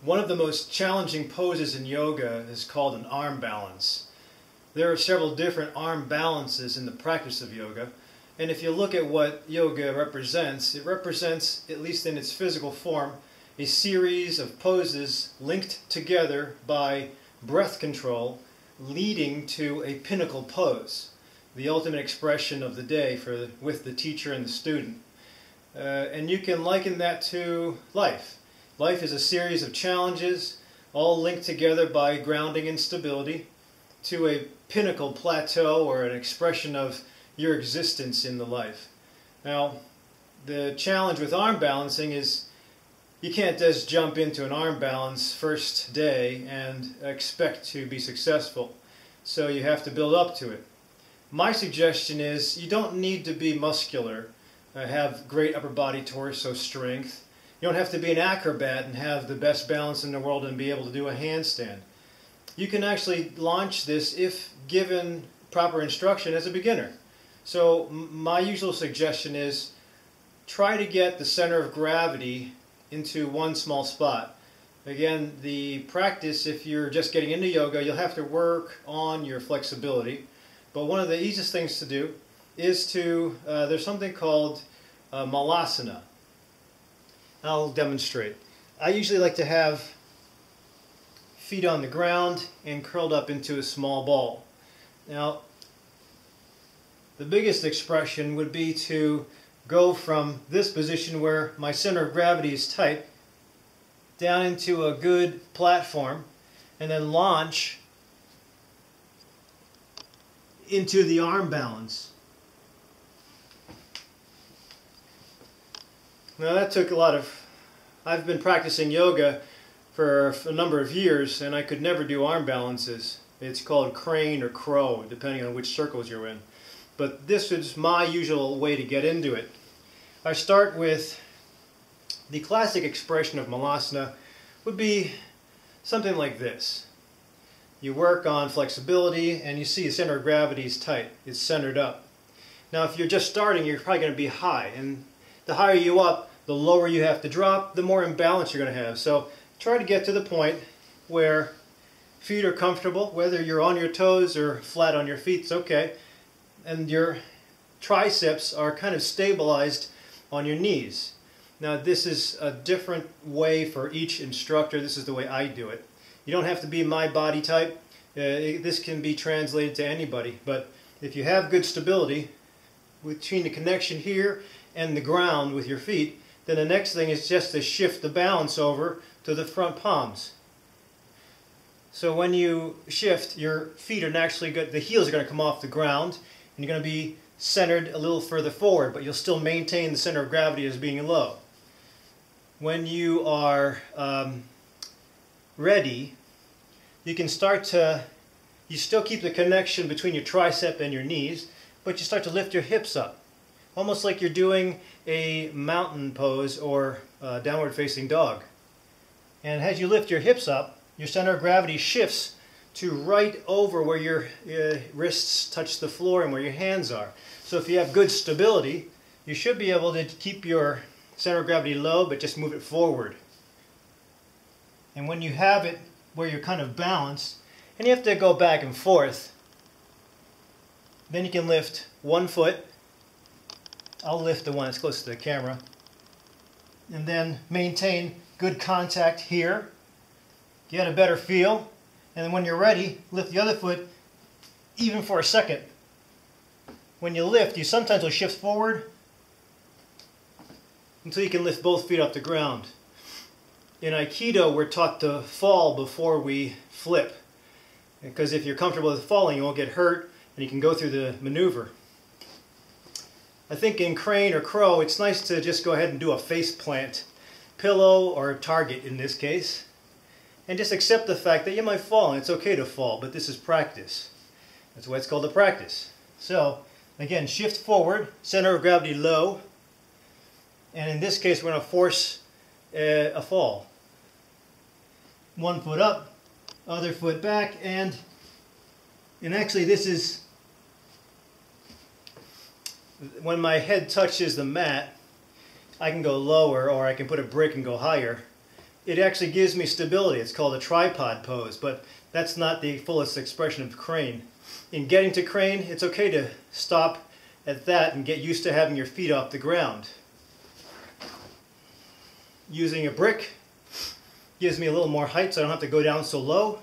One of the most challenging poses in yoga is called an arm balance. There are several different arm balances in the practice of yoga, and if you look at what yoga represents, it represents, at least in its physical form, a series of poses linked together by breath control, leading to a pinnacle pose, the ultimate expression of the day with the teacher and the student. And you can liken that to life. Life is a series of challenges, all linked together by grounding and stability, to a pinnacle plateau or an expression of your existence in the life. Now, the challenge with arm balancing is you can't just jump into an arm balance first day and expect to be successful. So you have to build up to it. My suggestion is you don't need to be muscular, have great upper body torso strength. You don't have to be an acrobat and have the best balance in the world and be able to do a handstand. You can actually launch this if given proper instruction as a beginner. So my usual suggestion is try to get the center of gravity into one small spot. Again, the practice, if you're just getting into yoga, you'll have to work on your flexibility. But one of the easiest things to do is there's something called malasana. I'll demonstrate. I usually like to have feet on the ground and curled up into a small ball. Now, the biggest expression would be to go from this position where my center of gravity is tight down into a good platform and then launch into the arm balance. Now that took a lot of... I've been practicing yoga for a number of years and I could never do arm balances. It's called crane or crow, depending on which circles you're in. But this is my usual way to get into it. I start with the classic expression of malasana would be something like this. You work on flexibility and you see the center of gravity is tight. It's centered up. Now if you're just starting, you're probably going to be high. And the higher you up, the lower you have to drop, the more imbalance you're going to have. So try to get to the point where feet are comfortable, whether you're on your toes or flat on your feet, it's okay. And your triceps are kind of stabilized on your knees. Now this is a different way for each instructor. This is the way I do it. You don't have to be my body type. This can be translated to anybody. But if you have good stability between the connection here and the ground with your feet, then the next thing is just to shift the balance over to the front palms. So when you shift, your feet are naturally good, the heels are going to come off the ground, and you're going to be centered a little further forward, but you'll still maintain the center of gravity as being low. When you are ready, you can start to, you still keep the connection between your tricep and your knees, but you start to lift your hips up. Almost like you're doing a mountain pose or downward facing dog. And as you lift your hips up, your center of gravity shifts to right over where your wrists touch the floor and where your hands are. So if you have good stability, you should be able to keep your center of gravity low, but just move it forward. And when you have it where you're kind of balanced, and you have to go back and forth, then you can lift one foot. I'll lift the one that's close to the camera. And then maintain good contact here. Get a better feel. And then when you're ready, lift the other foot even for a second. When you lift, you sometimes will shift forward until you can lift both feet off the ground. In Aikido, we're taught to fall before we flip. Because if you're comfortable with falling, you won't get hurt and you can go through the maneuver. I think in crane or crow, it's nice to just go ahead and do a face plant, pillow or target in this case, and just accept the fact that you might fall, and it's okay to fall, but this is practice. That's why it's called a practice. So, again, shift forward, center of gravity low, and in this case we're going to force a fall. One foot up, other foot back, and actually this is when my head touches the mat, I can go lower or I can put a brick and go higher. it actually gives me stability. It's called a tripod pose, but that's not the fullest expression of crane. In getting to crane, it's okay to stop at that and get used to having your feet off the ground. Using a brick gives me a little more height so I don't have to go down so low.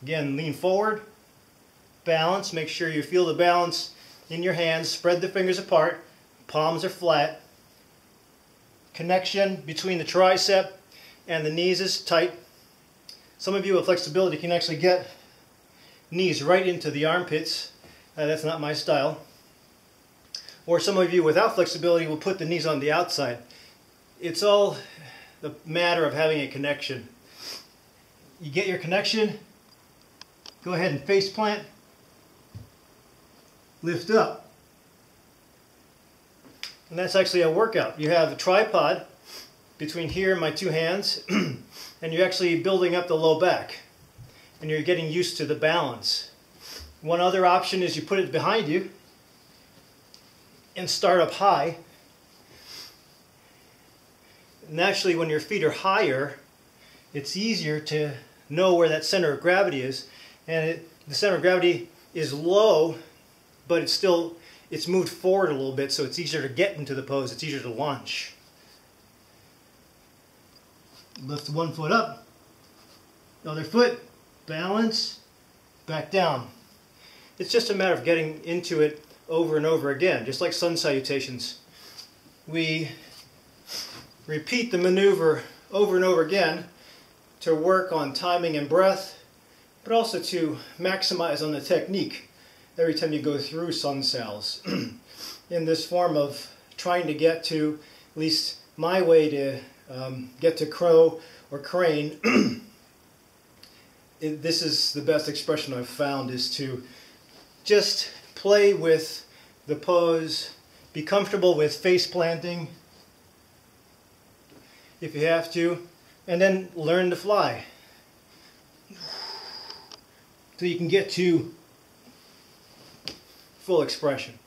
Again, lean forward, balance, make sure you feel the balance in your hands, spread the fingers apart, palms are flat. Connection between the tricep and the knees is tight. Some of you with flexibility can actually get knees right into the armpits. That's not my style. Or some of you without flexibility will put the knees on the outside. It's all the matter of having a connection. You get your connection, go ahead and face plant, lift up. And that's actually a workout. You have a tripod between here and my two hands, and you're actually building up the low back, and you're getting used to the balance. One other option is you put it behind you and start up high. Naturally, when your feet are higher, it's easier to know where that center of gravity is, and the center of gravity is low, but it's moved forward a little bit, so it's easier to get into the pose, it's easier to launch. Lift one foot up, other foot, balance, back down. It's just a matter of getting into it over and over again, just like sun salutations. We repeat the maneuver over and over again to work on timing and breath, but also to maximize on the technique every time you go through sun sals. In this form of trying to get to, at least my way to get to crow or crane, this is the best expression I've found, is to just play with the pose, be comfortable with face planting if you have to, and then learn to fly so you can get to full expression.